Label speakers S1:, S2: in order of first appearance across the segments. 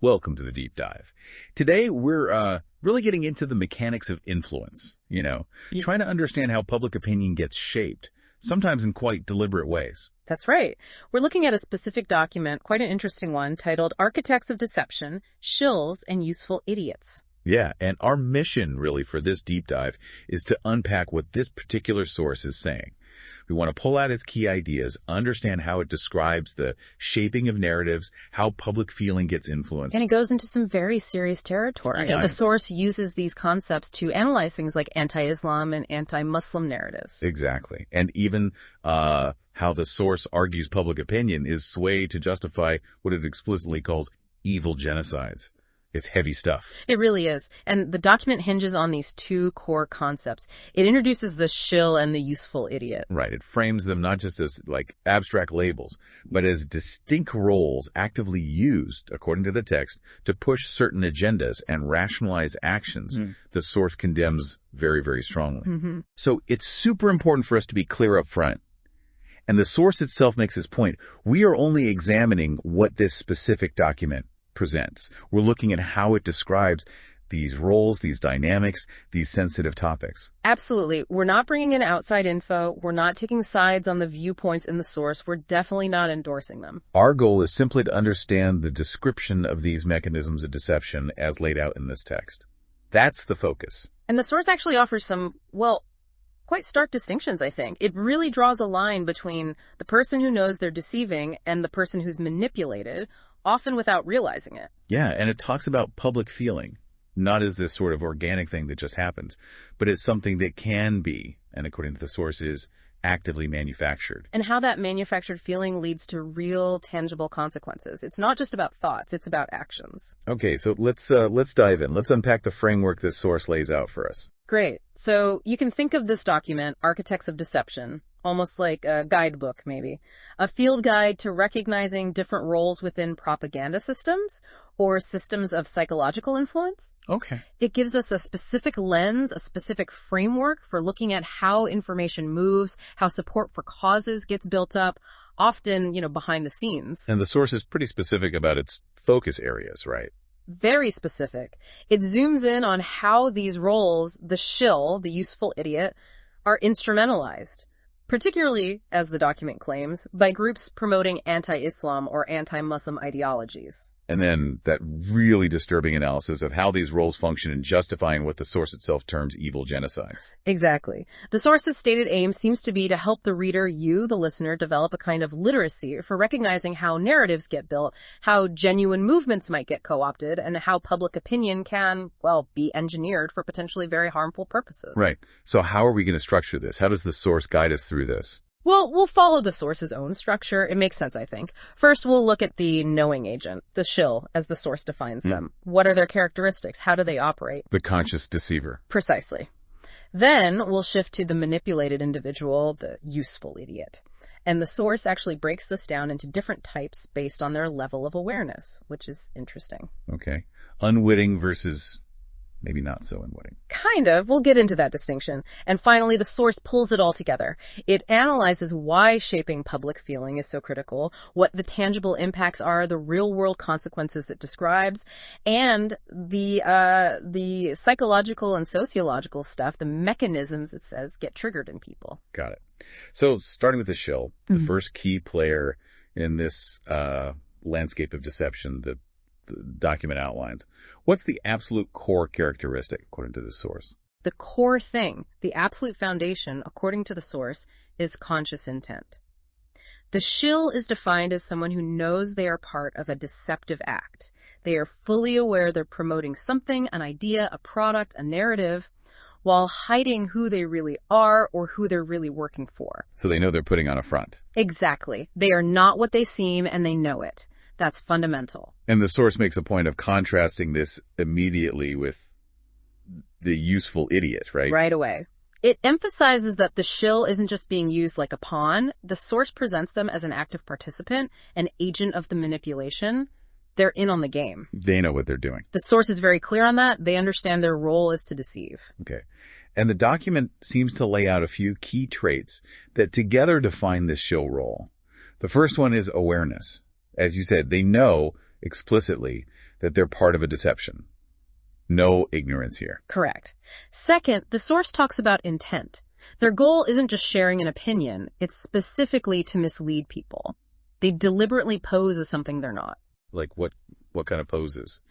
S1: Welcome to the deep dive. Today, we're really getting into the mechanics of influence, trying to understand how public opinion gets shaped, sometimes in quite deliberate ways.
S2: That's right. We're looking at a specific document, quite an interesting one, titled Architects of Deception, Shills, and Useful Idiots.
S1: Yeah, and our mission really for this deep dive is to unpack what this particular source is saying. We want to pull out its key ideas, understand how it describes the shaping of narratives, how public feeling gets influenced.
S2: And it goes into some very serious territory.
S1: Yeah.
S2: The source uses these concepts to analyze things like anti-Islam and anti-Muslim narratives.
S1: Exactly. And even how the source argues public opinion is swayed to justify what it explicitly calls evil genocides. It's heavy stuff.
S2: It really is. And the document hinges on these two core concepts. It introduces the shill and the useful idiot.
S1: Right. It frames them not just as abstract labels, but as distinct roles actively used, according to the text, to push certain agendas and rationalize actions the source condemns very, very strongly.
S2: Mm-hmm.
S1: So it's super important for us to be clear up front. And the source itself makes this point. We are only examining what this specific document presents. We're looking at how it describes these roles, these dynamics, these sensitive topics.
S2: Absolutely. We're not bringing in outside info. We're not taking sides on the viewpoints in the source. We're definitely not endorsing them.
S1: Our goal is simply to understand the description of these mechanisms of deception as laid out in this text. That's the focus.
S2: And the source actually offers some, quite stark distinctions, I think. It really draws a line between the person who knows they're deceiving and the person who's manipulated, often without realizing it.
S1: Yeah, and it talks about public feeling, not as this sort of organic thing that just happens, but as something that can be, and according to the source, is actively manufactured.
S2: And how that manufactured feeling leads to real, tangible consequences. It's not just about thoughts, it's about actions.
S1: Okay, so let's dive in. Let's unpack the framework this source lays out for us.
S2: Great. So you can think of this document, Architects of Deception, almost like a guidebook, maybe. A field guide to recognizing different roles within propaganda systems or systems of psychological influence.
S1: Okay.
S2: It gives us a specific lens, a specific framework for looking at how information moves, how support for causes gets built up, often, behind the scenes.
S1: And the source is pretty specific about its focus areas, right?
S2: Very specific. It zooms in on how these roles, the shill, the useful idiot, are instrumentalized, particularly, as the document claims, by groups promoting anti-Islam or anti-Muslim ideologies.
S1: And then that really disturbing analysis of how these roles function in justifying what the source itself terms evil genocides.
S2: Exactly. The source's stated aim seems to be to help the reader, you, the listener, develop a kind of literacy for recognizing how narratives get built, how genuine movements might get co-opted, and how public opinion can, be engineered for potentially very harmful purposes.
S1: Right. So how are we going to structure this? How does the source guide us through this?
S2: Well, we'll follow the source's own structure. It makes sense, I think. First, we'll look at the knowing agent, the shill, as the source defines them. What are their characteristics? How do they operate?
S1: The conscious deceiver.
S2: Precisely. Then we'll shift to the manipulated individual, the useful idiot. And the source actually breaks this down into different types based on their level of awareness, which is interesting.
S1: Okay. Unwitting versus maybe not so unwitting.
S2: Kind of. We'll get into that distinction. And finally, the source pulls it all together. It analyzes why shaping public feeling is so critical, what the tangible impacts are, the real-world consequences it describes, and the psychological and sociological stuff, the mechanisms, it says, get triggered in people.
S1: Got it. So starting with the shill, the first key player in this landscape of deception, the document outlines. What's the absolute core characteristic, according to the source?
S2: The core thing, the absolute foundation, according to the source, is conscious intent. The shill is defined as someone who knows they are part of a deceptive act. They are fully aware they're promoting something, an idea, a product, a narrative, while hiding who they really are or who they're really working for.
S1: So they know they're putting on a front.
S2: Exactly. They are not what they seem, and they know it. That's fundamental.
S1: And the source makes a point of contrasting this immediately with the useful idiot, right?
S2: Right away. It emphasizes that the shill isn't just being used like a pawn. The source presents them as an active participant, an agent of the manipulation. They're in on the game.
S1: They know what they're doing.
S2: The source is very clear on that. They understand their role is to deceive.
S1: Okay. And the document seems to lay out a few key traits that together define this shill role. The first one is awareness. As you said, they know explicitly that they're part of a deception. No ignorance here.
S2: Correct. Second, the source talks about intent. Their goal isn't just sharing an opinion, it's specifically to mislead people. They deliberately pose as something they're not.
S1: Like what kind of poses?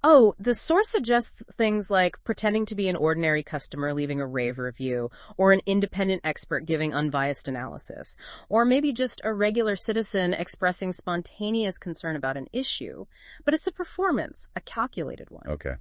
S2: Oh, the source suggests things like pretending to be an ordinary customer leaving a rave review, or an independent expert giving unbiased analysis, or maybe just a regular citizen expressing spontaneous concern about an issue. But it's a performance, a calculated one.
S1: Okay.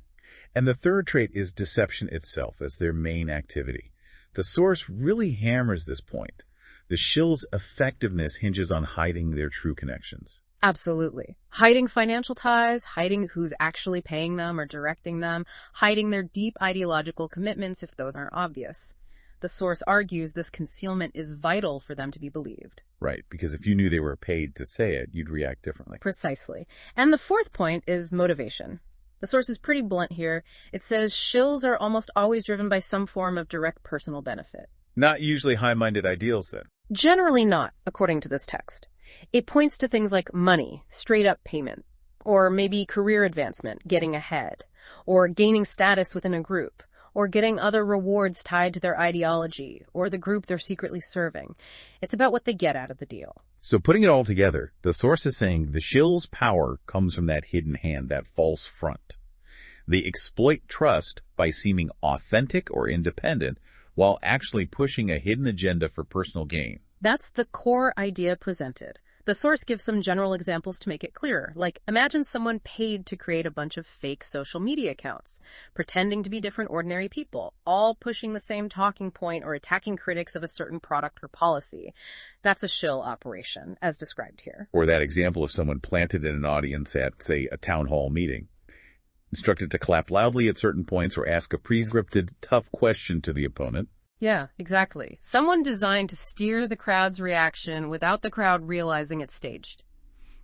S1: And the third trait is deception itself as their main activity. The source really hammers this point. The Shills' effectiveness hinges on hiding their true connections.
S2: Absolutely. Hiding financial ties, hiding who's actually paying them or directing them, hiding their deep ideological commitments if those aren't obvious. The source argues this concealment is vital for them to be believed.
S1: Right, because if you knew they were paid to say it, you'd react differently.
S2: Precisely. And the fourth point is motivation. The source is pretty blunt here. It says shills are almost always driven by some form of direct personal benefit.
S1: Not usually high-minded ideals, then.
S2: Generally not, according to this text. It points to things like money, straight-up payment, or maybe career advancement, getting ahead, or gaining status within a group, or getting other rewards tied to their ideology, or the group they're secretly serving. It's about what they get out of the deal.
S1: So putting it all together, the source is saying the Shills' power comes from that hidden hand, that false front. They exploit trust by seeming authentic or independent while actually pushing a hidden agenda for personal gain.
S2: That's the core idea presented. The source gives some general examples to make it clearer, like imagine someone paid to create a bunch of fake social media accounts, pretending to be different ordinary people, all pushing the same talking point or attacking critics of a certain product or policy. That's a shill operation, as described here.
S1: Or that example of someone planted in an audience at, say, a town hall meeting, instructed to clap loudly at certain points or ask a pre-scripted, tough question to the opponent.
S2: Yeah, exactly. Someone designed to steer the crowd's reaction without the crowd realizing it's staged.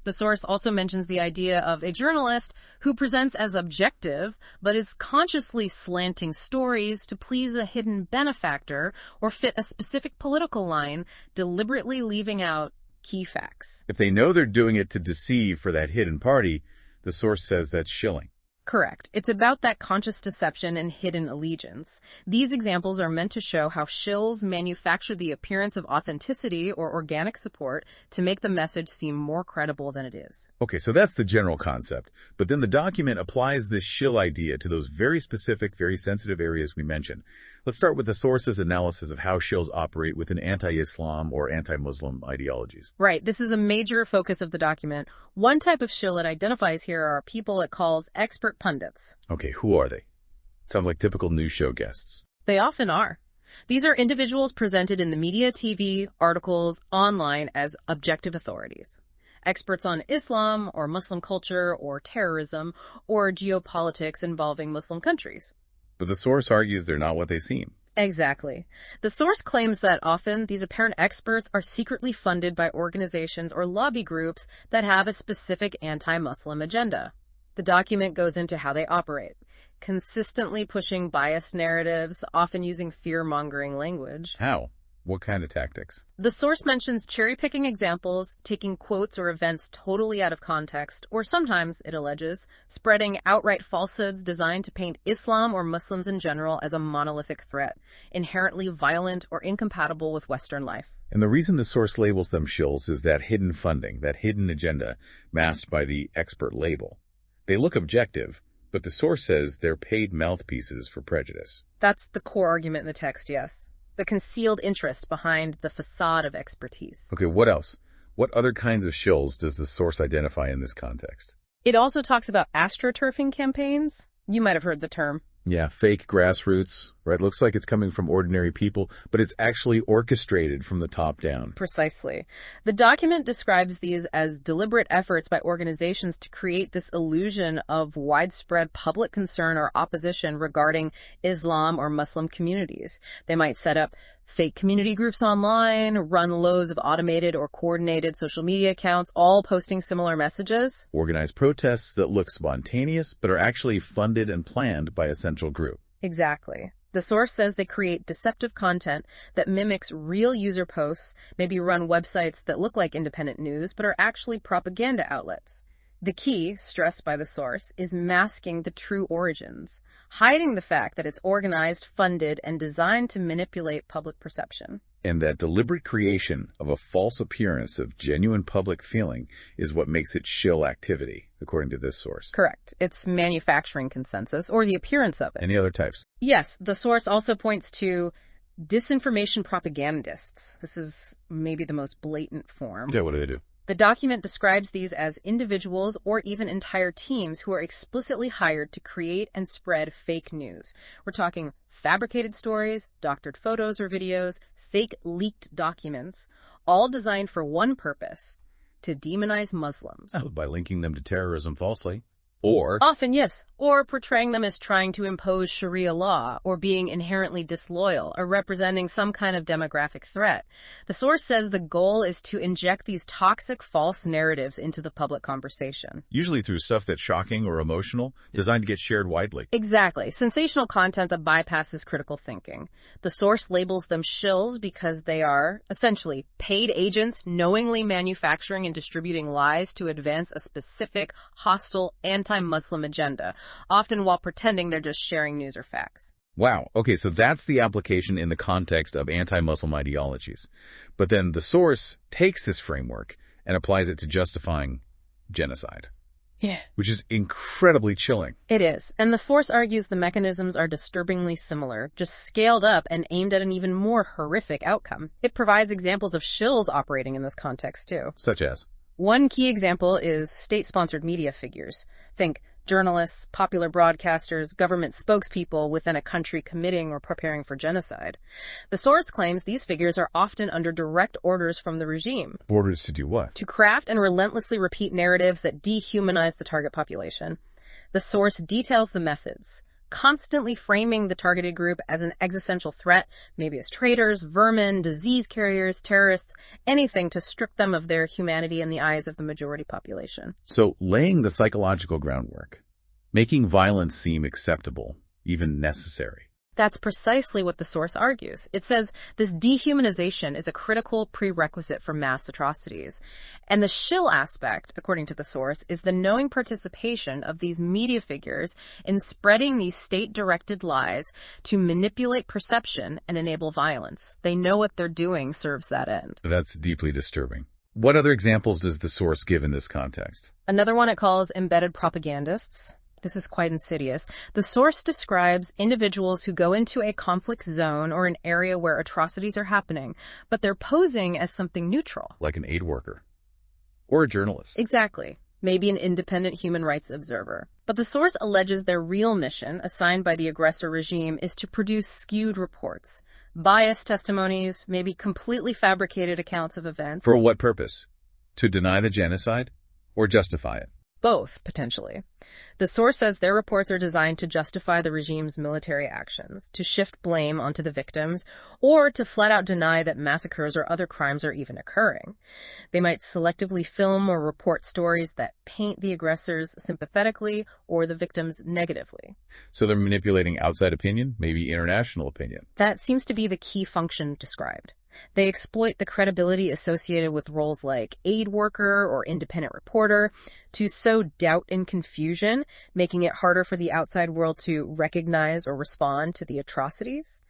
S2: The source also mentions the idea of a journalist who presents as objective, but is consciously slanting stories to please a hidden benefactor or fit a specific political line, deliberately leaving out key facts.
S1: If they know they're doing it to deceive for that hidden party, the source says that's shilling.
S2: Correct. It's about that conscious deception and hidden allegiance. These examples are meant to show how shills manufacture the appearance of authenticity or organic support to make the message seem more credible than it is.
S1: Okay, so that's the general concept. But then the document applies this shill idea to those very specific, very sensitive areas we mentioned. Let's start with the source's analysis of how shills operate within anti-Islam or anti-Muslim ideologies.
S2: Right. This is a major focus of the document. One type of shill it identifies here are people it calls expert pundits.
S1: Okay, who are they? Sounds like typical news show guests.
S2: They often are. These are individuals presented in the media, TV, articles, online as objective authorities. Experts on Islam or Muslim culture or terrorism or geopolitics involving Muslim countries.
S1: But the source argues they're not what they seem.
S2: Exactly. The source claims that often these apparent experts are secretly funded by organizations or lobby groups that have a specific anti-Muslim agenda. The document goes into how they operate, consistently pushing biased narratives, often using fear-mongering language.
S1: How? What kind of tactics?
S2: The source mentions cherry-picking examples, taking quotes or events totally out of context, or sometimes, it alleges, spreading outright falsehoods designed to paint Islam or Muslims in general as a monolithic threat, inherently violent or incompatible with Western life.
S1: And the reason the source labels them shills is that hidden funding, that hidden agenda, masked by the expert label. They look objective, but the source says they're paid mouthpieces for prejudice.
S2: That's the core argument in the text, yes. The concealed interest behind the facade of expertise.
S1: Okay, what else? What other kinds of shills does the source identify in this context?
S2: It also talks about astroturfing campaigns. You might have heard the term.
S1: Yeah, fake grassroots, right? Looks like it's coming from ordinary people, but it's actually orchestrated from the top down.
S2: Precisely. The document describes these as deliberate efforts by organizations to create this illusion of widespread public concern or opposition regarding Islam or Muslim communities. They might set up fake community groups online, run loads of automated or coordinated social media accounts, all posting similar messages.
S1: Organize protests that look spontaneous, but are actually funded and planned by a central group.
S2: Exactly. The source says they create deceptive content that mimics real user posts, maybe run websites that look like independent news, but are actually propaganda outlets. The key, stressed by the source, is masking the true origins, hiding the fact that it's organized, funded, and designed to manipulate public perception.
S1: And that deliberate creation of a false appearance of genuine public feeling is what makes it shill activity, according to this source.
S2: Correct. It's manufacturing consensus, or the appearance of it.
S1: Any other types?
S2: Yes, the source also points to disinformation propagandists. This is maybe the most blatant form.
S1: Yeah, what do they do?
S2: The document describes these as individuals or even entire teams who are explicitly hired to create and spread fake news. We're talking fabricated stories, doctored photos or videos, fake leaked documents, all designed for one purpose: to demonize Muslims.
S1: Oh, by linking them to terrorism falsely. Or
S2: Often, yes. Or portraying them as trying to impose Sharia law, or being inherently disloyal, or representing some kind of demographic threat. The source says the goal is to inject these toxic false narratives into the public conversation.
S1: usually through stuff that's shocking or emotional, designed to get shared widely.
S2: Exactly. Sensational content that bypasses critical thinking. The source labels them shills because they are, essentially, paid agents knowingly manufacturing and distributing lies to advance a specific, hostile, anti-Muslim agenda, often while pretending they're just sharing news or facts.
S1: Wow. Okay, so that's the application in the context of anti-Muslim ideologies. But then the source takes this framework and applies it to justifying genocide.
S2: Yeah.
S1: Which is incredibly chilling.
S2: It is. And the source argues the mechanisms are disturbingly similar, just scaled up and aimed at an even more horrific outcome. It provides examples of shills operating in this context, too.
S1: Such as?
S2: One key example is state-sponsored media figures. Think journalists, popular broadcasters, government spokespeople within a country committing or preparing for genocide. The source claims these figures are often under direct orders from the regime.
S1: Orders to do what?
S2: To craft and relentlessly repeat narratives that dehumanize the target population. The source details the methods, constantly framing the targeted group as an existential threat, maybe as traitors, vermin, disease carriers, terrorists, anything to strip them of their humanity in the eyes of the majority population.
S1: So laying the psychological groundwork, making violence seem acceptable, even necessary.
S2: That's precisely what the source argues. It says this dehumanization is a critical prerequisite for mass atrocities. And the shill aspect, according to the source, is the knowing participation of these media figures in spreading these state-directed lies to manipulate perception and enable violence. They know what they're doing serves that end.
S1: That's deeply disturbing. What other examples does the source give in this context?
S2: Another one it calls embedded propagandists. This is quite insidious. The source describes individuals who go into a conflict zone or an area where atrocities are happening, but they're posing as something neutral.
S1: Like an aid worker. Or a journalist.
S2: Exactly. Maybe an independent human rights observer. But the source alleges their real mission, assigned by the aggressor regime, is to produce skewed reports, biased testimonies, maybe completely fabricated accounts of events.
S1: For what purpose? To deny the genocide? Or justify it?
S2: Both, potentially. The source says their reports are designed to justify the regime's military actions, to shift blame onto the victims, or to flat out deny that massacres or other crimes are even occurring. They might selectively film or report stories that paint the aggressors sympathetically or the victims negatively.
S1: So they're manipulating outside opinion, maybe international opinion.
S2: That seems to be the key function described. They exploit the credibility associated with roles like aid worker or independent reporter to sow doubt and confusion, making it harder for the outside world to recognize or respond to the atrocities.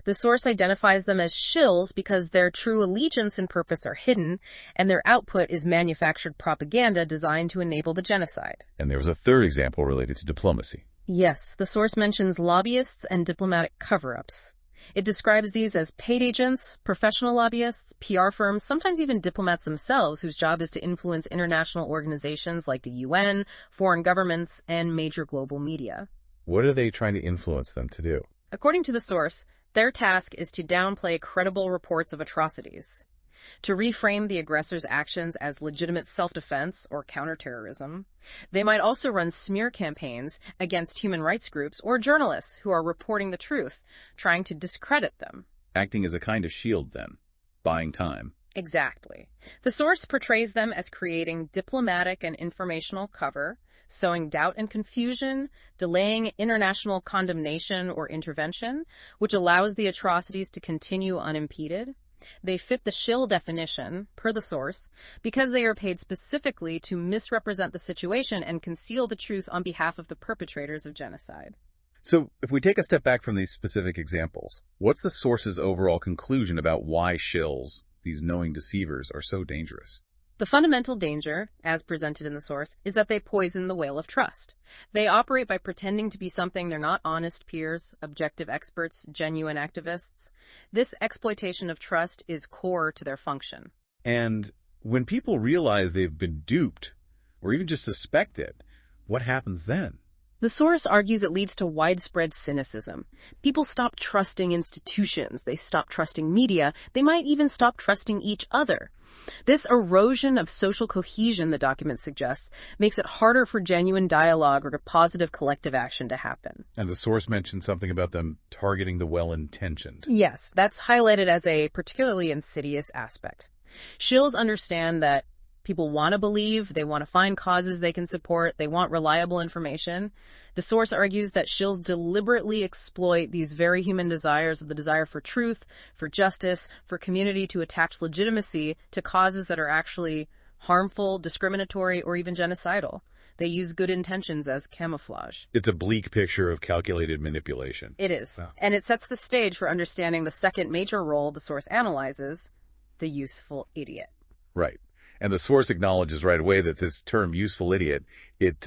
S2: The source identifies them as shills because their true allegiance and purpose are hidden, and their output is manufactured propaganda designed to enable the genocide.
S1: And there was a third example related to diplomacy.
S2: Yes, the source mentions lobbyists and diplomatic cover-ups. It describes these as paid agents, professional lobbyists, PR firms, sometimes even diplomats themselves whose job is to influence international organizations like the UN, foreign governments, and major global media.
S1: What are they trying to influence them to do?
S2: According to the source, their task is to downplay credible reports of atrocities, to reframe the aggressor's actions as legitimate self-defense or counterterrorism. They might also run smear campaigns against human rights groups or journalists who are reporting the truth, trying to discredit them.
S1: Acting as a kind of shield, then. Buying time.
S2: Exactly. The source portrays them as creating diplomatic and informational cover, sowing doubt and confusion, delaying international condemnation or intervention, which allows the atrocities to continue unimpeded. They fit the shill definition, per the source, because they are paid specifically to misrepresent the situation and conceal the truth on behalf of the perpetrators of genocide.
S1: So, if we take a step back from these specific examples, what's the source's overall conclusion about why shills, these knowing deceivers, are so dangerous?
S2: The fundamental danger, as presented in the source, is that they poison the whale of trust. They operate by pretending to be something they're not: honest peers, objective experts, genuine activists. This exploitation of trust is core to their function.
S1: And when people realize they've been duped, or even just suspect it, what happens then?
S2: The source argues it leads to widespread cynicism. People stop trusting institutions, they stop trusting media, they might even stop trusting each other. This erosion of social cohesion, the document suggests, makes it harder for genuine dialogue or positive collective action to happen.
S1: And the source mentioned something about them targeting the well-intentioned.
S2: Yes, that's highlighted as a particularly insidious aspect. Shills understand that people want to believe, they want to find causes they can support, they want reliable information. The source argues that shills deliberately exploit these very human desires of the desire for truth, for justice, for community, to attach legitimacy to causes that are actually harmful, discriminatory, or even genocidal. They use good intentions as camouflage.
S1: It's a bleak picture of calculated manipulation.
S2: It is.
S1: Wow.
S2: And it sets the stage for understanding the second major role the source analyzes, the useful idiot.
S1: Right. And the source acknowledges right away that this term, useful idiot, it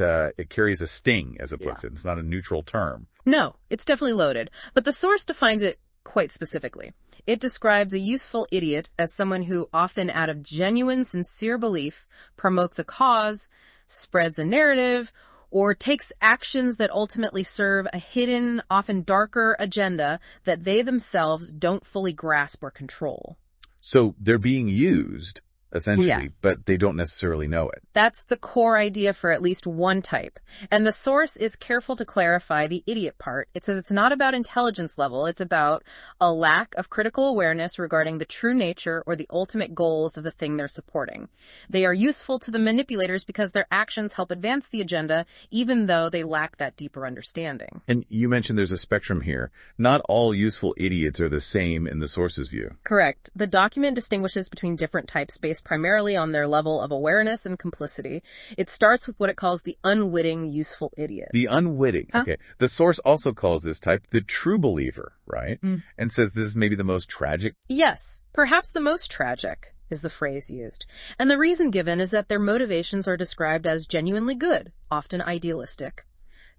S1: carries a sting, as it puts it. It's not a neutral term.
S2: No, it's definitely loaded. But the source defines it quite specifically. It describes a useful idiot as someone who, often out of genuine, sincere belief, promotes a cause, spreads a narrative, or takes actions that ultimately serve a hidden, often darker agenda that they themselves don't fully grasp or control.
S1: So they're being used, essentially,
S2: Yeah.
S1: but they don't necessarily know it.
S2: That's the core idea for at least one type. And the source is careful to clarify the idiot part. It says it's not about intelligence level. It's about a lack of critical awareness regarding the true nature or the ultimate goals of the thing they're supporting. They are useful to the manipulators because their actions help advance the agenda, even though they lack that deeper understanding.
S1: And you mentioned there's a spectrum here. Not all useful idiots are the same in the source's view.
S2: Correct. The document distinguishes between different types based primarily on their level of awareness and complicity. It starts with what it calls the unwitting useful idiot.
S1: The unwitting.
S2: Huh?
S1: Okay. The source also calls this type the true believer, right? And says this is maybe the most tragic.
S2: Yes, perhaps the most tragic is the phrase used. And the reason given is that their motivations are described as genuinely good, often idealistic.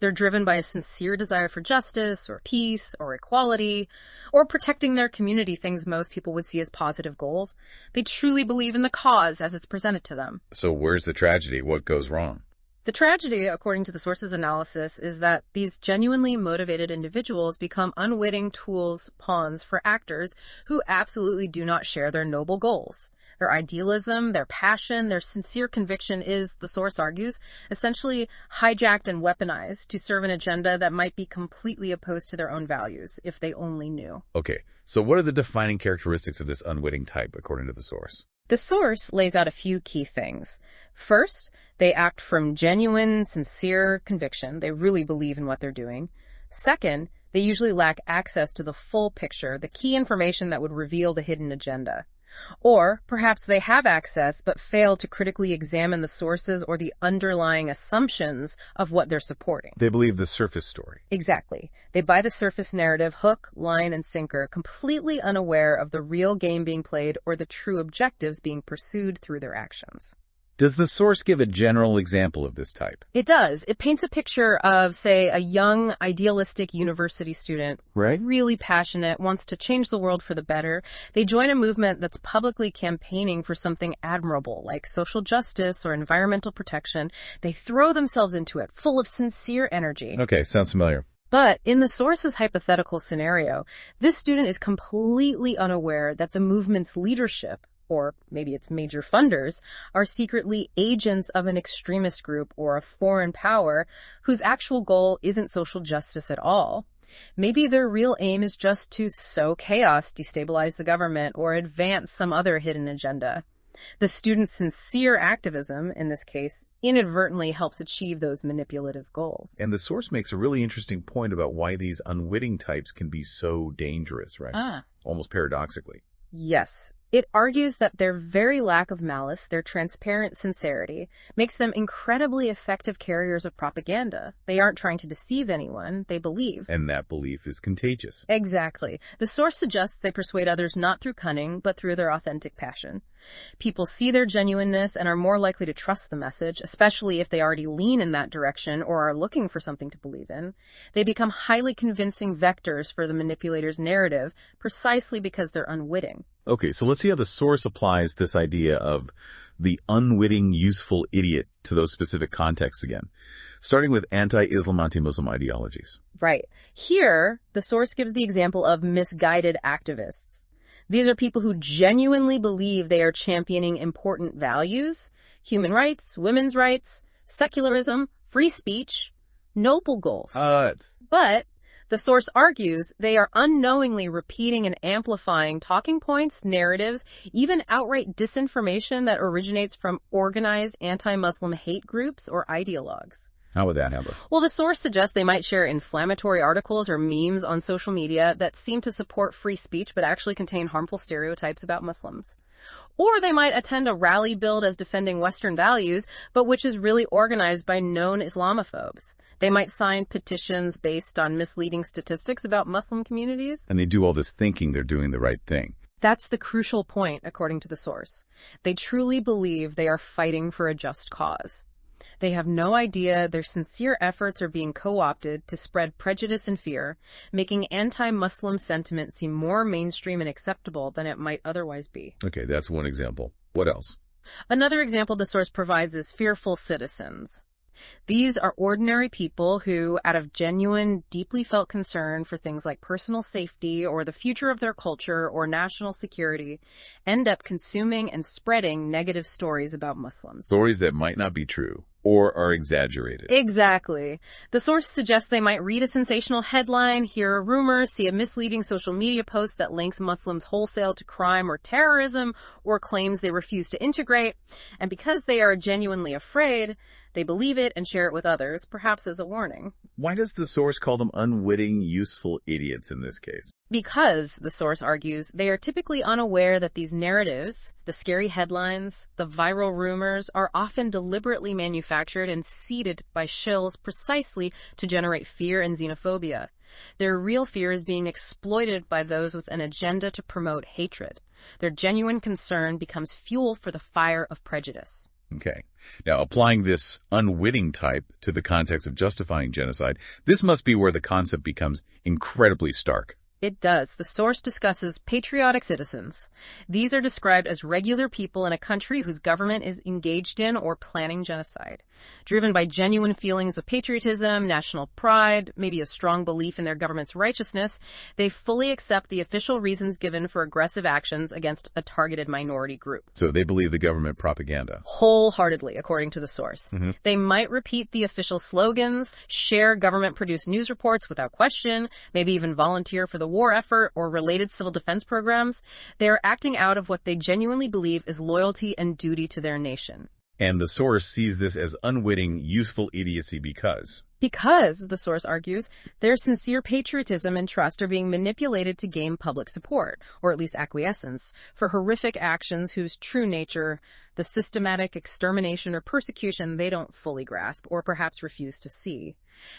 S2: They're driven by a sincere desire for justice or peace or equality or protecting their community, things most people would see as positive goals. They truly believe in the cause as it's presented to them.
S1: So where's the tragedy? What goes wrong?
S2: The tragedy, according to the source's analysis, is that these genuinely motivated individuals become unwitting tools, pawns for actors who absolutely do not share their noble goals. Their idealism, their passion, their sincere conviction is, the source argues, essentially hijacked and weaponized to serve an agenda that might be completely opposed to their own values, if they only knew.
S1: Okay, so what are the defining characteristics of this unwitting type, according to the source?
S2: The source lays out a few key things. First, they act from genuine, sincere conviction. They really believe in what they're doing. Second, they usually lack access to the full picture, the key information that would reveal the hidden agenda. Or perhaps they have access but fail to critically examine the sources or the underlying assumptions of what they're supporting.
S1: They believe the surface story.
S2: Exactly. They buy the surface narrative, hook, line, and sinker, completely unaware of the real game being played or the true objectives being pursued through their actions.
S1: Does the source give a general example of this type?
S2: It does. It paints a picture of, say, a young, idealistic university student,
S1: Right.
S2: really passionate, wants to change the world for the better. They join a movement that's publicly campaigning for something admirable, like social justice or environmental protection. They throw themselves into it, full of sincere energy.
S1: Okay, sounds familiar.
S2: But in the source's hypothetical scenario, this student is completely unaware that the movement's leadership, or maybe its major funders, are secretly agents of an extremist group or a foreign power whose actual goal isn't social justice at all. Maybe their real aim is just to sow chaos, destabilize the government, or advance some other hidden agenda. The student's sincere activism, in this case, inadvertently helps achieve those manipulative goals.
S1: And the source makes a really interesting point about why these unwitting types can be so dangerous, right? Almost paradoxically.
S2: Yes. It argues that their very lack of malice, their transparent sincerity, makes them incredibly effective carriers of propaganda. They aren't trying to deceive anyone, they believe.
S1: And that belief is contagious.
S2: Exactly. The source suggests they persuade others not through cunning, but through their authentic passion. People see their genuineness and are more likely to trust the message, especially if they already lean in that direction or are looking for something to believe in. They become highly convincing vectors for the manipulator's narrative, precisely because they're unwitting.
S1: Okay, so let's see how the source applies this idea of the unwitting, useful idiot to those specific contexts again, starting with anti-Islam, anti-Muslim ideologies.
S2: Right. Here, the source gives the example of misguided activists. These are people who genuinely believe they are championing important values, human rights, women's rights, secularism, free speech, noble goals. But the source argues they are unknowingly repeating and amplifying talking points, narratives, even outright disinformation that originates from organized anti-Muslim hate groups or ideologues.
S1: How would that happen?
S2: Well, the source suggests they might share inflammatory articles or memes on social media that seem to support free speech but actually contain harmful stereotypes about Muslims. Or they might attend a rally billed as defending Western values, but which is really organized by known Islamophobes. They might sign petitions based on misleading statistics about Muslim communities.
S1: And they do all this thinking they're doing the right thing.
S2: That's the crucial point, according to the source. They truly believe they are fighting for a just cause. They have no idea their sincere efforts are being co-opted to spread prejudice and fear, making anti-Muslim sentiment seem more mainstream and acceptable than it might otherwise be.
S1: Okay, that's one example. What else?
S2: Another example the source provides is fearful citizens. These are ordinary people who, out of genuine, deeply felt concern for things like personal safety or the future of their culture or national security, end up consuming and spreading negative stories about Muslims.
S1: Stories that might not be true or are exaggerated.
S2: Exactly. The source suggests they might read a sensational headline, hear a rumor, see a misleading social media post that links Muslims wholesale to crime or terrorism, or claims they refuse to integrate, and because they are genuinely afraid, they believe it and share it with others, perhaps as a warning.
S1: Why does the source call them unwitting, useful idiots in this case?
S2: Because, the source argues, they are typically unaware that these narratives, the scary headlines, the viral rumors, are often deliberately manufactured and seeded by shills precisely to generate fear and xenophobia. Their real fear is being exploited by those with an agenda to promote hatred. Their genuine concern becomes fuel for the fire of prejudice.
S1: Okay. Now, applying this unwitting type to the context of justifying genocide, this must be where the concept becomes incredibly stark.
S2: It does. The source discusses patriotic citizens. These are described as regular people in a country whose government is engaged in or planning genocide. Driven by genuine feelings of patriotism, national pride, maybe a strong belief in their government's righteousness, they fully accept the official reasons given for aggressive actions against a targeted minority group.
S1: So they believe the government propaganda.
S2: Wholeheartedly, according to the source. They might repeat the official slogans, share government-produced news reports without question, maybe even volunteer for the war effort or related civil defense programs. They are acting out of what they genuinely believe is loyalty and duty to their nation.
S1: And the source sees this as unwitting, useful idiocy because
S2: the source argues, their sincere patriotism and trust are being manipulated to gain public support, or at least acquiescence, for horrific actions whose true nature, the systematic extermination or persecution, they don't fully grasp or perhaps refuse to see.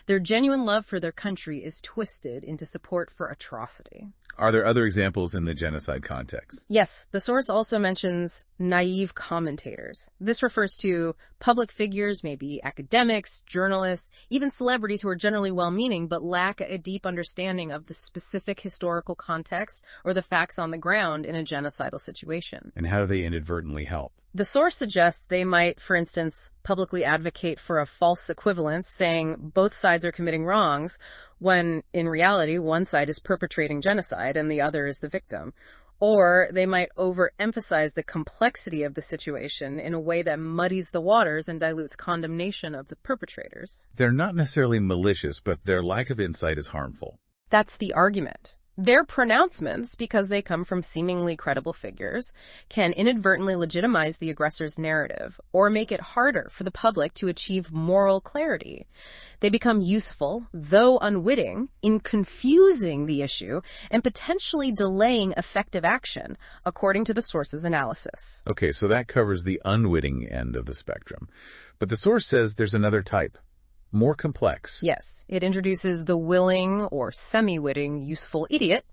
S2: Their genuine love for their country is twisted into support for atrocity.
S1: Are there other examples in the genocide context?
S2: Yes, the source also mentions naive commentators. This refers to public figures, maybe academics, journalists, even celebrities who are generally well-meaning but lack a deep understanding of the specific historical context or the facts on the ground in a genocidal situation.
S1: And how do they inadvertently help?
S2: The source suggests they might, for instance, publicly advocate for a false equivalence, saying both sides are committing wrongs, when in reality one side is perpetrating genocide and the other is the victim. Or they might overemphasize the complexity of the situation in a way that muddies the waters and dilutes condemnation of the perpetrators.
S1: They're not necessarily malicious, but their lack of insight is harmful.
S2: That's the argument. Their pronouncements, because they come from seemingly credible figures, can inadvertently legitimize the aggressor's narrative or make it harder for the public to achieve moral clarity. They become useful, though unwitting, in confusing the issue and potentially delaying effective action, according to the source's analysis.
S1: Okay, so that covers the unwitting end of the spectrum. But the source says there's another type. More complex.
S2: Yes, it introduces the willing or semi-witting useful idiot.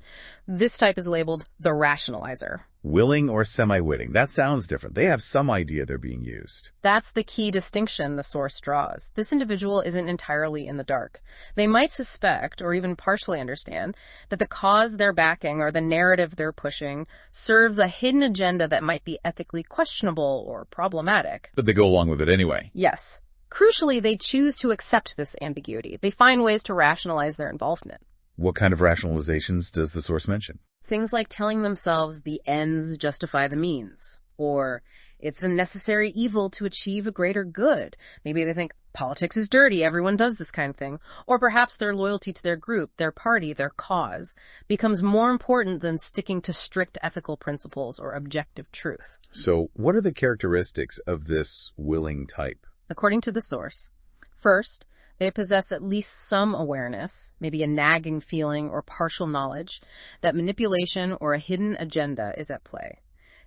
S2: This type is labeled the rationalizer.
S1: Willing or semi-witting. That sounds different. They have some idea they're being used.
S2: That's the key distinction the source draws. This individual isn't entirely in the dark. They might suspect, or even partially understand, that the cause they're backing or the narrative they're pushing serves a hidden agenda that might be ethically questionable or problematic.
S1: But they go along with it anyway.
S2: Yes. Crucially, they choose to accept this ambiguity. They find ways to rationalize their involvement.
S1: What kind of rationalizations does the source mention?
S2: Things like telling themselves the ends justify the means, or it's a necessary evil to achieve a greater good. Maybe they think politics is dirty, everyone does this kind of thing. Or perhaps their loyalty to their group, their party, their cause becomes more important than sticking to strict ethical principles or objective truth.
S1: So what are the characteristics of this willing type?
S2: According to the source, first, they possess at least some awareness, maybe a nagging feeling or partial knowledge, that manipulation or a hidden agenda is at play.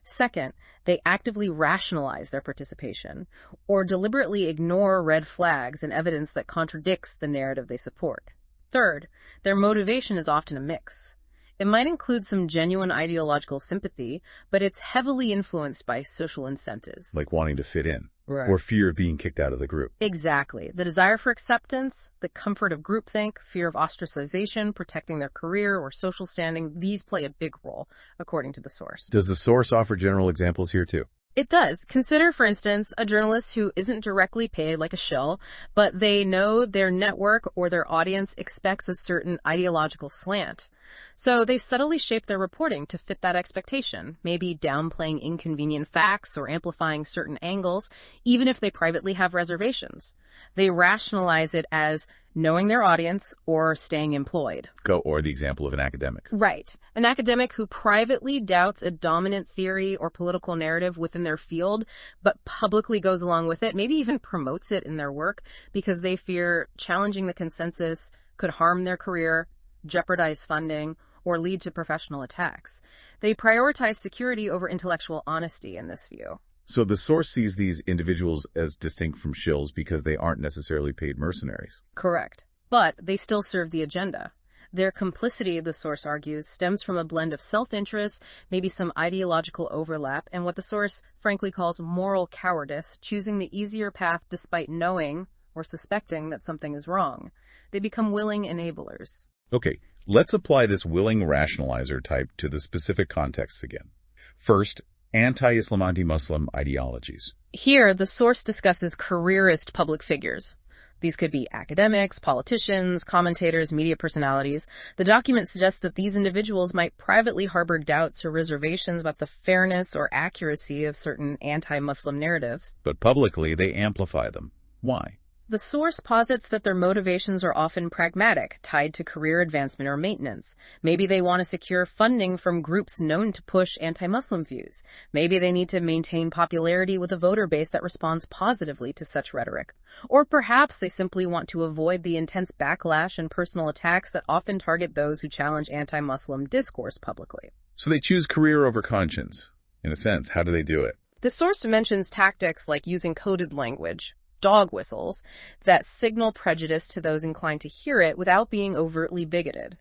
S2: Second, they actively rationalize their participation or deliberately ignore red flags and evidence that contradicts the narrative they support. Third, their motivation is often a mix. It might include some genuine ideological sympathy, but it's heavily influenced by social incentives.
S1: Like wanting to fit in.
S2: Right.
S1: Or fear of being kicked out of the group.
S2: Exactly. The desire for acceptance, the comfort of groupthink, fear of ostracization, protecting their career or social standing, these play a big role, according to the source.
S1: Does the source offer general examples here too?
S2: It does. Consider, for instance, a journalist who isn't directly paid like a shill, but they know their network or their audience expects a certain ideological slant. So they subtly shape their reporting to fit that expectation, maybe downplaying inconvenient facts or amplifying certain angles, even if they privately have reservations. They rationalize it as knowing their audience or staying employed.
S1: Or the example of an academic.
S2: Right. An academic who privately doubts a dominant theory or political narrative within their field, but publicly goes along with it, maybe even promotes it in their work because they fear challenging the consensus could harm their career, jeopardize funding, or lead to professional attacks. They prioritize security over intellectual honesty in this view.
S1: So the source sees these individuals as distinct from shills because they aren't necessarily paid mercenaries.
S2: Correct. But they still serve the agenda. Their complicity, the source argues, stems from a blend of self-interest, maybe some ideological overlap, and what the source frankly calls moral cowardice, choosing the easier path despite knowing or suspecting that something is wrong. They become willing enablers.
S1: Okay, let's apply this willing rationalizer type to the specific contexts again. First, anti-Islam, anti-Muslim ideologies.
S2: Here, the source discusses careerist public figures. These could be academics, politicians, commentators, media personalities. The document suggests that these individuals might privately harbor doubts or reservations about the fairness or accuracy of certain anti-Muslim narratives.
S1: But publicly, they amplify them. Why?
S2: The source posits that their motivations are often pragmatic, tied to career advancement or maintenance. Maybe they want to secure funding from groups known to push anti-Muslim views. Maybe they need to maintain popularity with a voter base that responds positively to such rhetoric. Or perhaps they simply want to avoid the intense backlash and personal attacks that often target those who challenge anti-Muslim discourse publicly.
S1: So they choose career over conscience. In a sense, how do they do it?
S2: The source mentions tactics like using coded language, dog whistles, that signal prejudice to those inclined to hear it without being overtly bigoted,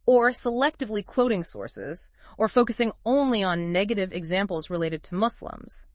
S2: or selectively quoting sources, or focusing only on negative examples related to Muslims.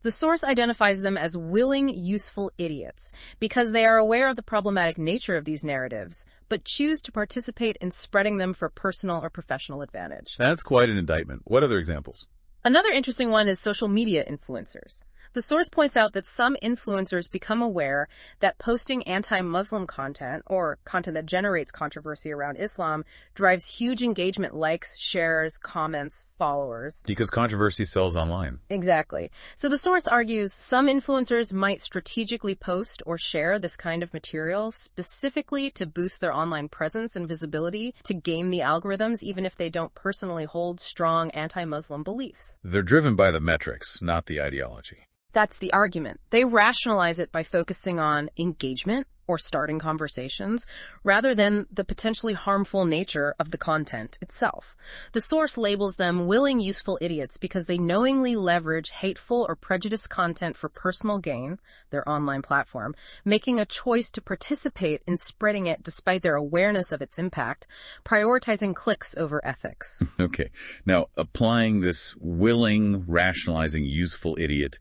S2: The source identifies them as willing, useful idiots because they are aware of the problematic nature of these narratives, but choose to participate in spreading them for personal or professional advantage.
S1: That's quite an indictment. What other examples?
S2: Another interesting one is social media influencers. The source points out that some influencers become aware that posting anti-Muslim content, or content that generates controversy around Islam, drives huge engagement, likes, shares, comments, followers.
S1: Because controversy sells online.
S2: Exactly. So the source argues some influencers might strategically post or share this kind of material specifically to boost their online presence and visibility, to game the algorithms, even if they don't personally hold strong anti-Muslim beliefs.
S1: They're driven by the metrics, not the ideology.
S2: That's the argument. They rationalize it by focusing on engagement or starting conversations, rather than the potentially harmful nature of the content itself. The source labels them willing, useful idiots because they knowingly leverage hateful or prejudiced content for personal gain, their online platform, making a choice to participate in spreading it despite their awareness of its impact, prioritizing clicks over ethics.
S1: Okay. Now, applying this willing, rationalizing, useful idiot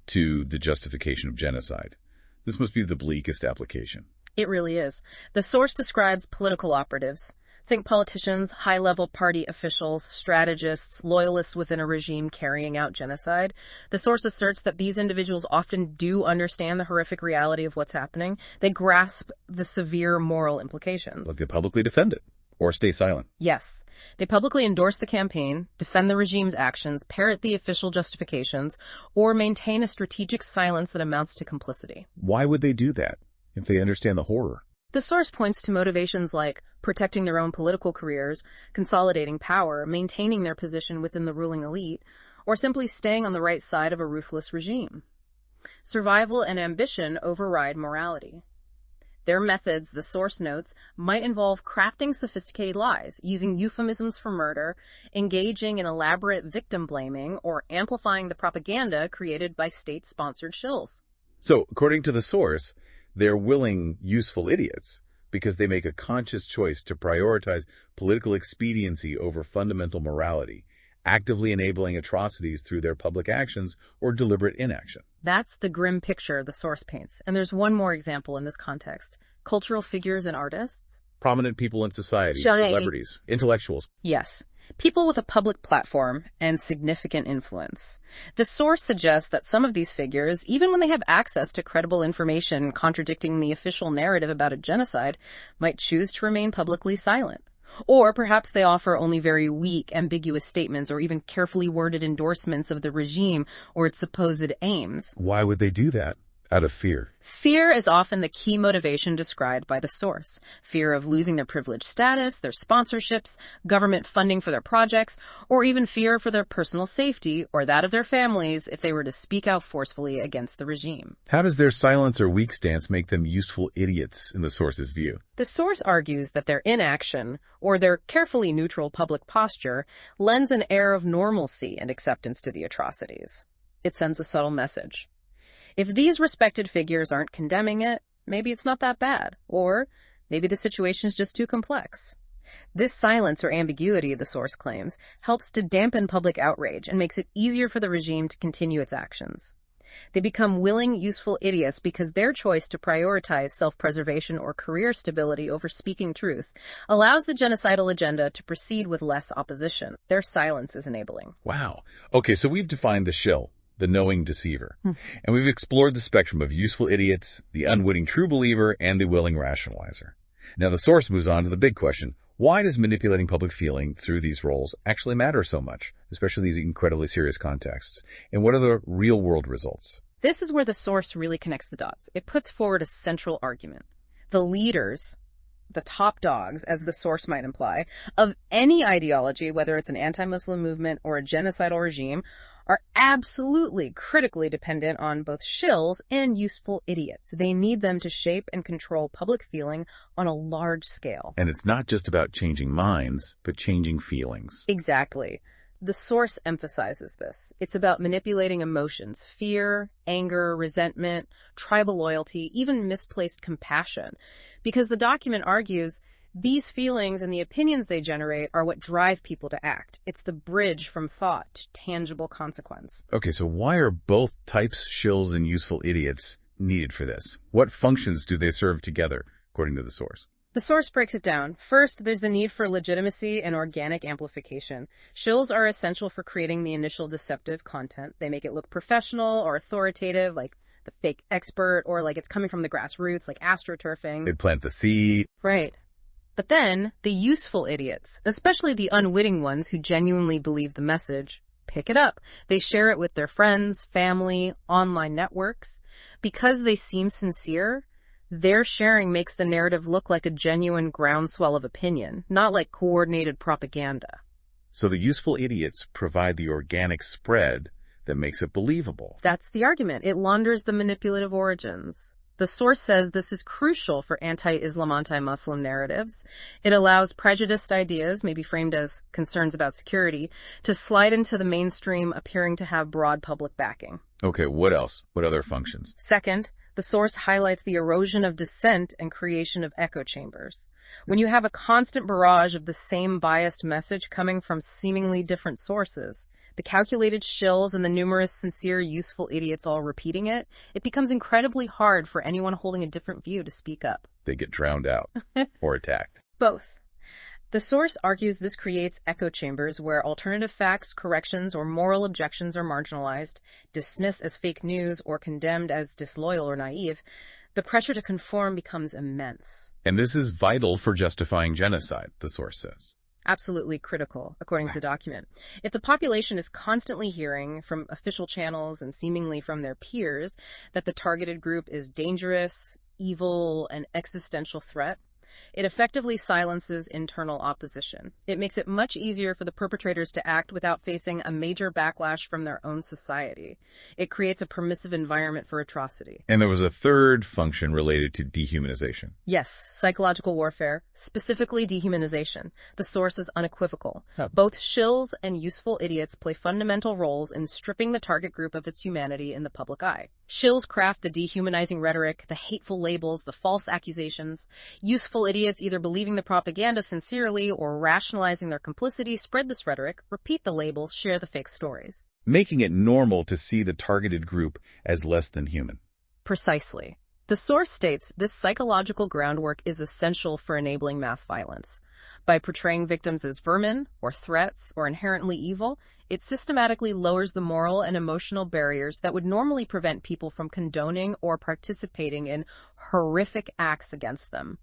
S1: to the justification of genocide. This must be the bleakest application.
S2: It really is. The source describes political operatives. Think politicians, high-level party officials, strategists, loyalists within a regime carrying out genocide. The source asserts that these individuals often do understand the horrific reality of what's happening. They grasp the severe moral implications.
S1: Like they publicly defend it or stay silent.
S2: Yes. They publicly endorse the campaign, defend the regime's actions, parrot the official justifications, or maintain a strategic silence that amounts to complicity.
S1: Why would they do that if they understand the horror?
S2: The source points to motivations like protecting their own political careers, consolidating power, maintaining their position within the ruling elite, or simply staying on the right side of a ruthless regime. Survival and ambition override morality. Their methods, the source notes, might involve crafting sophisticated lies, using euphemisms for murder, engaging in elaborate victim blaming, or amplifying the propaganda created by state-sponsored shills.
S1: So, according to the source, they're willing, useful idiots because they make a conscious choice to prioritize political expediency over fundamental morality, actively enabling atrocities through their public actions or deliberate inaction.
S2: That's the grim picture the source paints. And there's one more example in this context. Cultural figures and artists.
S1: Prominent people in society, celebrities, intellectuals.
S2: Yes. People with a public platform and significant influence. The source suggests that some of these figures, even when they have access to credible information contradicting the official narrative about a genocide, might choose to remain publicly silent. Or perhaps they offer only very weak, ambiguous statements or even carefully worded endorsements of the regime or its supposed aims.
S1: Why would they do that? Out of fear.
S2: Fear is often the key motivation described by the source. Fear of losing their privileged status, their sponsorships, government funding for their projects, or even fear for their personal safety or that of their families if they were to speak out forcefully against the regime.
S1: How does their silence or weak stance make them useful idiots in the source's view?
S2: The source argues that their inaction, or their carefully neutral public posture, lends an air of normalcy and acceptance to the atrocities. It sends a subtle message. If these respected figures aren't condemning it, maybe it's not that bad, or maybe the situation is just too complex. This silence or ambiguity, the source claims, helps to dampen public outrage and makes it easier for the regime to continue its actions. They become willing, useful idiots because their choice to prioritize self-preservation or career stability over speaking truth allows the genocidal agenda to proceed with less opposition. Their silence is enabling.
S1: Wow. Okay, so we've defined the shill, the knowing deceiver. And we've explored the spectrum of useful idiots, the unwitting true believer, and the willing rationalizer. Now the source moves on to the big question. Why does manipulating public feeling through these roles actually matter so much, especially these incredibly serious contexts? And what are the real-world results?
S2: This is where the source really connects the dots. It puts forward a central argument. The leaders, the top dogs, as the source might imply, of any ideology, whether it's an anti-Muslim movement or a genocidal regime, are absolutely critically dependent on both shills and useful idiots. They need them to shape and control public feeling on a large scale.
S1: And it's not just about changing minds, but changing feelings.
S2: Exactly. The source emphasizes this. It's about manipulating emotions, fear, anger, resentment, tribal loyalty, even misplaced compassion. Because the document argues these feelings and the opinions they generate are what drive people to act. It's the bridge from thought to tangible consequence.
S1: Okay, so why are both types, shills and useful idiots, needed for this? What functions do they serve together, according to the source?
S2: The source breaks it down. First, there's the need for legitimacy and organic amplification. Shills are essential for creating the initial deceptive content. They make it look professional or authoritative, like the fake expert, or like it's coming from the grassroots, like astroturfing.
S1: They plant the seed.
S2: Right. But then, the useful idiots, especially the unwitting ones who genuinely believe the message, pick it up. They share it with their friends, family, online networks. Because they seem sincere, their sharing makes the narrative look like a genuine groundswell of opinion, not like coordinated propaganda.
S1: So the useful idiots provide the organic spread that makes it believable.
S2: That's the argument. It launders the manipulative origins. The source says this is crucial for anti-Islam, anti-Muslim narratives. It allows prejudiced ideas, maybe framed as concerns about security, to slide into the mainstream, appearing to have broad public backing.
S1: Okay, what else? What other functions?
S2: Second, the source highlights the erosion of dissent and creation of echo chambers. When you have a constant barrage of the same biased message coming from seemingly different sources, the calculated shills and the numerous sincere, useful idiots all repeating it, it becomes incredibly hard for anyone holding a different view to speak up.
S1: They get drowned out or attacked.
S2: Both. The source argues this creates echo chambers where alternative facts, corrections, or moral objections are marginalized, dismissed as fake news, or condemned as disloyal or naive. The pressure to conform becomes immense.
S1: And this is vital for justifying genocide, the source says.
S2: Absolutely critical, according to the document. If the population is constantly hearing from official channels and seemingly from their peers that the targeted group is dangerous, evil, an existential threat, it effectively silences internal opposition. It makes it much easier for the perpetrators to act without facing a major backlash from their own society. It creates a permissive environment for atrocity.
S1: And there was a third function related to dehumanization.
S2: Yes, psychological warfare, specifically dehumanization. The source is unequivocal.
S1: Huh.
S2: Both shills and useful idiots play fundamental roles in stripping the target group of its humanity in the public eye. Shills craft the dehumanizing rhetoric, the hateful labels, the false accusations. Useful idiots, either believing the propaganda sincerely or rationalizing their complicity, spread this rhetoric, repeat the labels, share the fake stories.
S1: Making it normal to see the targeted group as less than human.
S2: Precisely. The source states this psychological groundwork is essential for enabling mass violence. By portraying victims as vermin, or threats, or inherently evil, it systematically lowers the moral and emotional barriers that would normally prevent people from condoning or participating in horrific acts against them.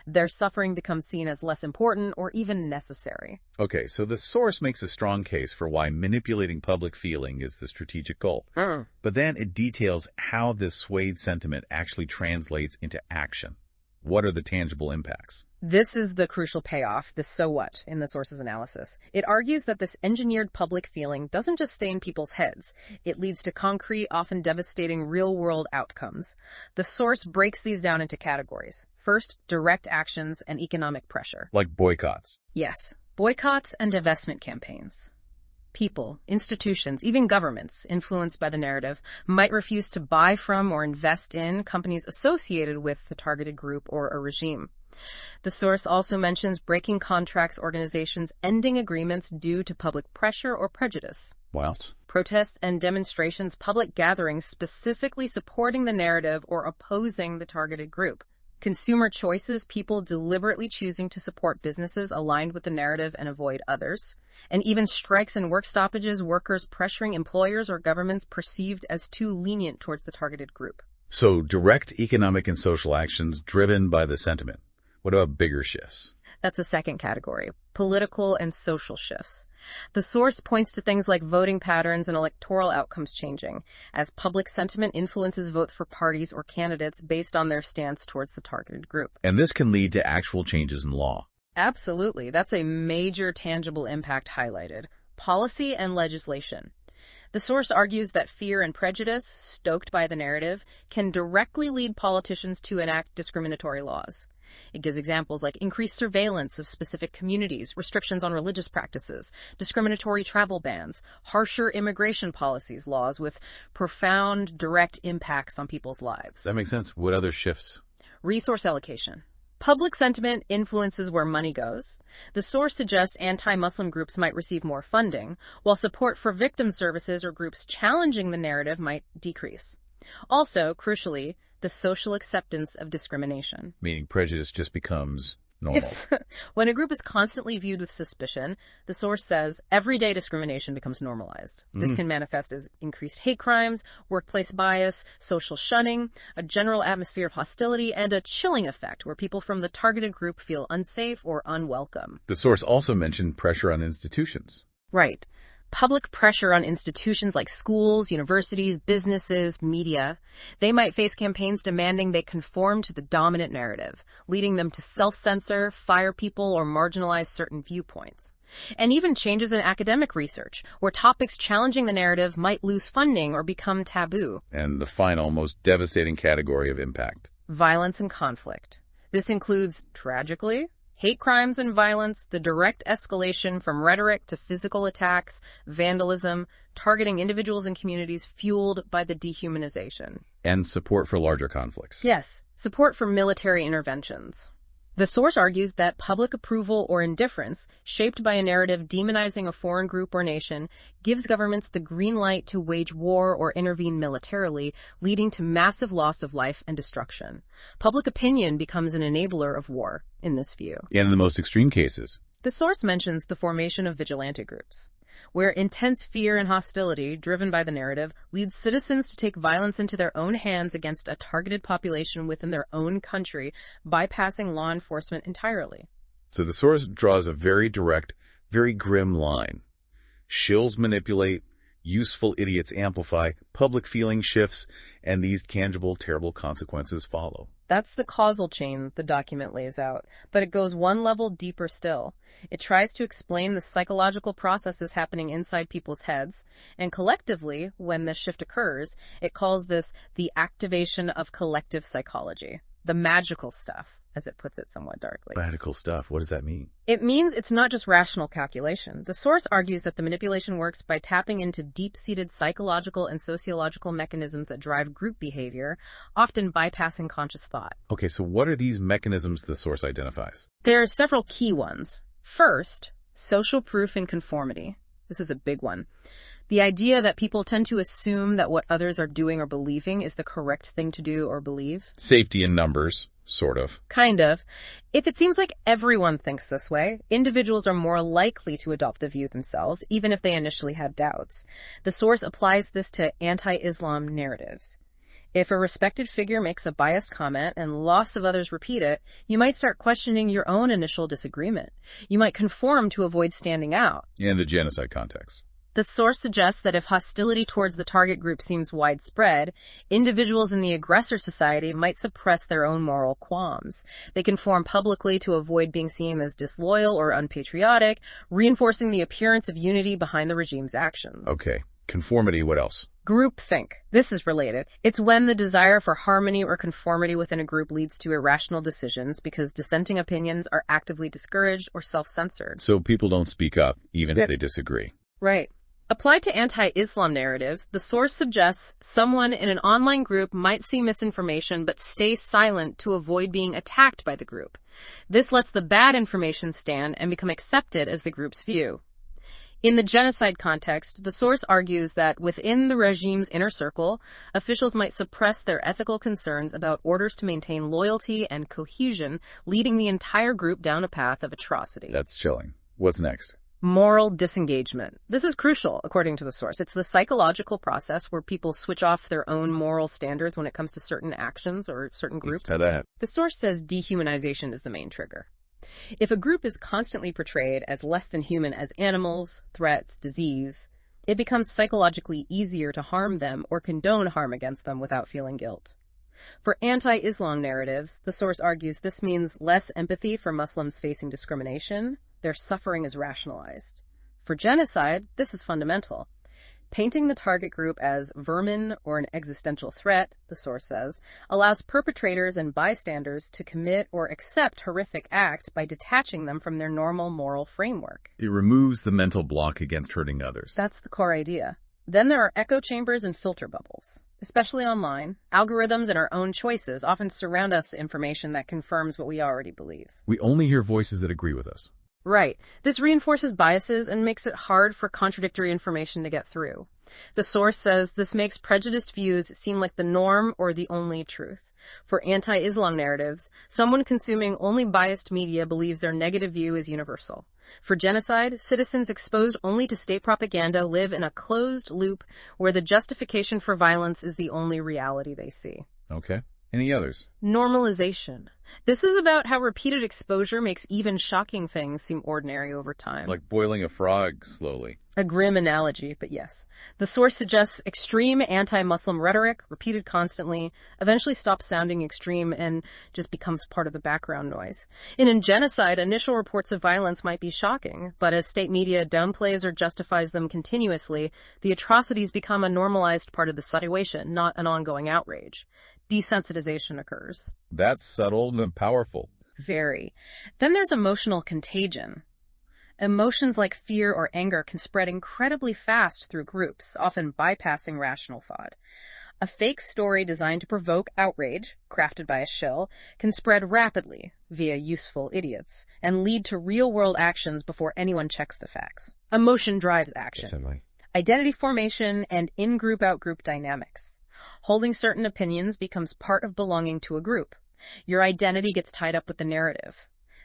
S2: Their suffering becomes seen as less important or even necessary.
S1: Okay, so the source makes a strong case for why manipulating public feeling is the strategic goal. But then it details how this swayed sentiment actually translates into action. What are the tangible impacts?
S2: This is the crucial payoff, the so what, in the source's analysis. It argues that this engineered public feeling doesn't just stay in people's heads. It leads to concrete, often devastating real-world outcomes. The source breaks these down into categories. First, direct actions and economic pressure.
S1: Like boycotts.
S2: Yes, boycotts and divestment campaigns. People, institutions, even governments influenced by the narrative might refuse to buy from or invest in companies associated with the targeted group or a regime. The source also mentions breaking contracts, organizations, ending agreements due to public pressure or prejudice.
S1: What?
S2: Protests and demonstrations, public gatherings specifically supporting the narrative or opposing the targeted group. Consumer choices, people deliberately choosing to support businesses aligned with the narrative and avoid others. And even strikes and work stoppages, workers pressuring employers or governments perceived as too lenient towards the targeted group.
S1: So direct economic and social actions driven by the sentiment. What about bigger shifts?
S2: That's a second category, political and social shifts. The source points to things like voting patterns and electoral outcomes changing, as public sentiment influences votes for parties or candidates based on their stance towards the targeted group.
S1: And this can lead to actual changes in law.
S2: Absolutely. That's a major tangible impact highlighted. Policy and legislation. The source argues that fear and prejudice, stoked by the narrative, can directly lead politicians to enact discriminatory laws. It gives examples like increased surveillance of specific communities, restrictions on religious practices, discriminatory travel bans, harsher immigration policies, laws with profound direct impacts on people's lives.
S1: That makes sense. What other shifts?
S2: Resource allocation. Public sentiment influences where money goes. The source suggests anti-Muslim groups might receive more funding, while support for victim services or groups challenging the narrative might decrease. Also, crucially, the social acceptance of discrimination.
S1: Meaning prejudice just becomes normal.
S2: When a group is constantly viewed with suspicion, the source says everyday discrimination becomes normalized. This can manifest as increased hate crimes, workplace bias, social shunning, a general atmosphere of hostility, and a chilling effect where people from the targeted group feel unsafe or unwelcome.
S1: The source also mentioned pressure on institutions.
S2: Right. Public pressure on institutions like schools, universities, businesses, media. They might face campaigns demanding they conform to the dominant narrative, leading them to self-censor, fire people, or marginalize certain viewpoints. And even changes in academic research, where topics challenging the narrative might lose funding or become taboo.
S1: And the final, most devastating category of impact:
S2: Violence and conflict. This includes, tragically, hate crimes and violence, the direct escalation from rhetoric to physical attacks, vandalism, targeting individuals and communities fueled by the dehumanization.
S1: and support for larger conflicts.
S2: Yes, support for military interventions. The source argues that public approval or indifference, shaped by a narrative demonizing a foreign group or nation, gives governments the green light to wage war or intervene militarily, leading to massive loss of life and destruction. Public opinion becomes an enabler of war, in this view.
S1: And in the most extreme cases,
S2: The source mentions the formation of vigilante groups, where intense fear and hostility, driven by the narrative, leads citizens to take violence into their own hands against a targeted population within their own country, bypassing law enforcement entirely.
S1: so the source draws a very direct, very grim line. Shills manipulate, useful idiots amplify, public feeling shifts, and these tangible, terrible consequences follow.
S2: That's the causal chain the document lays out, but it goes one level deeper still. It tries to explain the psychological processes happening inside people's heads, and collectively, when this shift occurs, it calls this the activation of collective psychology, the magical stuff, as it puts it somewhat darkly.
S1: Radical stuff. What does that mean?
S2: It means it's not just rational calculation. The source argues that the manipulation works by tapping into deep-seated psychological and sociological mechanisms that drive group behavior, often bypassing conscious thought.
S1: Okay, so what are these mechanisms the source identifies?
S2: There are several key ones. First, social proof and conformity. This is a big one. The idea that people tend to assume that what others are doing or believing is the correct thing to do or believe.
S1: Safety in numbers, sort of.
S2: Kind of. If it seems like everyone thinks this way, individuals are more likely to adopt the view themselves, even if they initially had doubts. The source applies this to anti-Islam narratives. If a respected figure makes a biased comment and lots of others repeat it, you might start questioning your own initial disagreement. You might conform to avoid standing out.
S1: In the genocide context.
S2: The source suggests that if hostility towards the target group seems widespread, individuals in the aggressor society might suppress their own moral qualms. They conform publicly to avoid being seen as disloyal or unpatriotic, reinforcing the appearance of unity behind the regime's actions.
S1: Okay. Conformity, what else?
S2: Groupthink. This is related. It's when the desire for harmony or conformity within a group leads to irrational decisions because dissenting opinions are actively discouraged or self-censored.
S1: So people don't speak up, even if they disagree.
S2: Right. Applied to anti-Islam narratives, the source suggests someone in an online group might see misinformation but stay silent to avoid being attacked by the group. This lets the bad information stand and become accepted as the group's view. In the genocide context, the source argues that within the regime's inner circle, officials might suppress their ethical concerns about orders to maintain loyalty and cohesion, leading the entire group down a path of atrocity.
S1: That's chilling. What's next?
S2: Moral disengagement. This is crucial, according to the source. It's the psychological process where people switch off their own moral standards when it comes to certain actions or certain groups.
S1: That.
S2: The source says dehumanization is the main trigger. If a group is constantly portrayed as less than human as animals, threats, disease, it becomes psychologically easier to harm them or condone harm against them without feeling guilt. For anti-Islam narratives, the source argues this means less empathy for Muslims facing discrimination. Their suffering is rationalized. For genocide, this is fundamental. Painting the target group as vermin or an existential threat, the source says, allows perpetrators and bystanders to commit or accept horrific acts by detaching them from their normal moral framework.
S1: It removes the mental block against hurting others.
S2: That's the core idea. Then there are echo chambers and filter bubbles. Especially online, algorithms and our own choices often surround us with information that confirms what we already believe.
S1: We only hear voices that agree with us.
S2: Right. This reinforces biases and makes it hard for contradictory information to get through. The source says this makes prejudiced views seem like the norm or the only truth. For anti-Islam narratives, someone consuming only biased media believes their negative view is universal. For genocide, citizens exposed only to state propaganda live in a closed loop where the justification for violence is the only reality they see.
S1: Okay. Any others?
S2: Normalization. This is about how repeated exposure makes even shocking things seem ordinary over time.
S1: Like boiling a frog slowly.
S2: A grim analogy, but yes. The source suggests extreme anti-Muslim rhetoric, repeated constantly, eventually stops sounding extreme and just becomes part of the background noise. In genocide, initial reports of violence might be shocking, but as state media downplays or justifies them continuously, the atrocities become a normalized part of the situation, not an ongoing outrage. Desensitization occurs.
S1: That's subtle and powerful.
S2: Very. Then there's emotional contagion. Emotions like fear or anger can spread incredibly fast through groups, often bypassing rational thought. A fake story designed to provoke outrage, crafted by a shill, can spread rapidly via useful idiots and lead to real-world actions before anyone checks the facts. Emotion drives action.
S1: Certainly.
S2: Identity formation and in-group out-group dynamics. Holding certain opinions becomes part of belonging to a group. Your identity gets tied up with the narrative.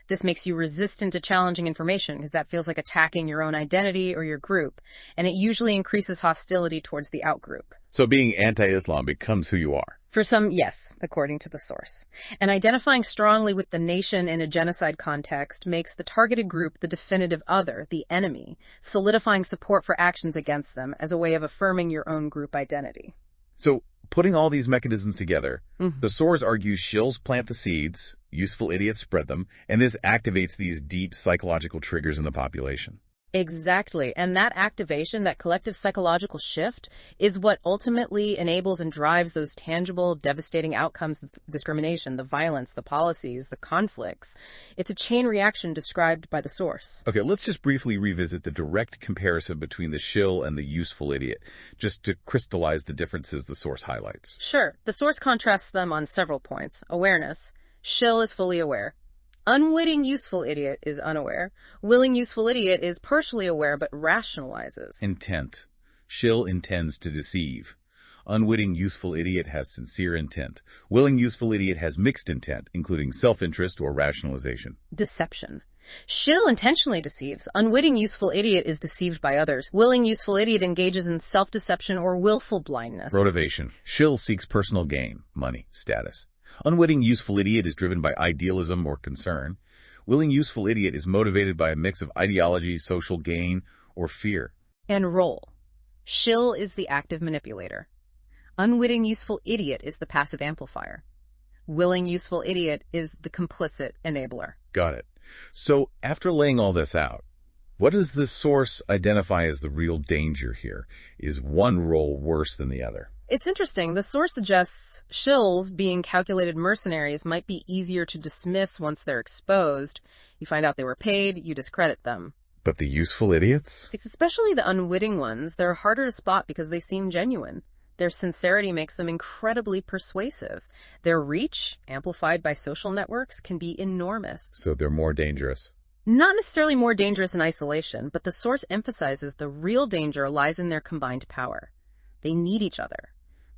S2: This makes you resistant to challenging information because that feels like attacking your own identity or your group, and it usually increases hostility towards the outgroup.
S1: So being anti-Islam becomes who you are.
S2: For some, yes, according to the source. And identifying strongly with the nation in a genocide context makes the targeted group the definitive other, the enemy, solidifying support for actions against them as a way of affirming your own group identity.
S1: So putting all these mechanisms together, the source argues shills plant the seeds, useful idiots spread them, and this activates these deep psychological triggers in the population.
S2: Exactly. And that activation, that collective psychological shift, is what ultimately enables and drives those tangible, devastating outcomes, the discrimination, the violence, the policies, the conflicts. It's a chain reaction described by the source.
S1: Okay, let's just briefly revisit the direct comparison between the shill and the useful idiot, just to crystallize the differences the source highlights.
S2: Sure. The source contrasts them on several points. Awareness. Shill is fully aware. Unwitting useful idiot is unaware. Willing useful idiot is partially aware but rationalizes.
S1: Intent. Shill intends to deceive. Unwitting useful idiot has sincere intent. Willing useful idiot has mixed intent, including self-interest or rationalization.
S2: Deception. Shill intentionally deceives. Unwitting useful idiot is deceived by others. Willing useful idiot engages in self-deception or willful blindness.
S1: Motivation. Shill seeks personal gain, money, status. Unwitting useful idiot is driven by idealism or concern. Willing useful idiot is motivated by a mix of ideology, social gain, or fear.
S2: And role. Shill is the active manipulator. Unwitting useful idiot is the passive amplifier. Willing useful idiot is the complicit enabler.
S1: Got it. So after laying all this out, what does this source identify as the real danger here? Is one role worse than the other?
S2: It's interesting. The source suggests shills, being calculated mercenaries, might be easier to dismiss once they're exposed. You find out they were paid, you discredit them.
S1: But the useful idiots?
S2: It's especially the unwitting ones. They're harder to spot because they seem genuine. Their sincerity makes them incredibly persuasive. Their reach, amplified by social networks, can be enormous.
S1: So they're more dangerous.
S2: Not necessarily more dangerous in isolation, but the source emphasizes the real danger lies in their combined power. They need each other.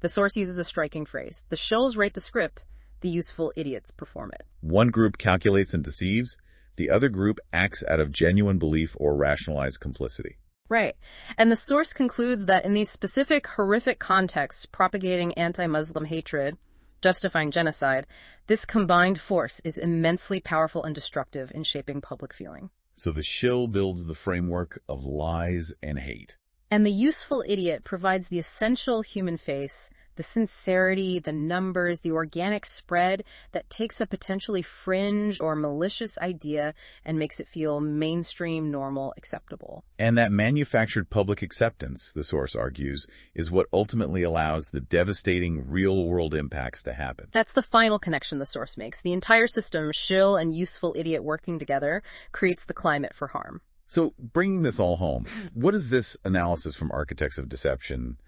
S2: The source uses a striking phrase. The shills write the script, the useful idiots perform it.
S1: One group calculates and deceives, the other group acts out of genuine belief or rationalized complicity.
S2: Right. And the source concludes that in these specific horrific contexts, propagating anti-Muslim hatred, justifying genocide, this combined force is immensely powerful and destructive in shaping public feeling.
S1: So the shill builds the framework of lies and hate.
S2: And the useful idiot provides the essential human face, the sincerity, the numbers, the organic spread that takes a potentially fringe or malicious idea and makes it feel mainstream, normal, acceptable.
S1: And that manufactured public acceptance, the source argues, is what ultimately allows the devastating real-world impacts to happen.
S2: That's the final connection the source makes. The entire system, shill and useful idiot working together, creates the climate for harm.
S1: So bringing this all home, what does this analysis from Architects of Deception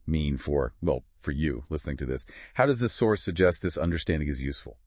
S1: mean for you listening to this? How does this source suggest this understanding is useful?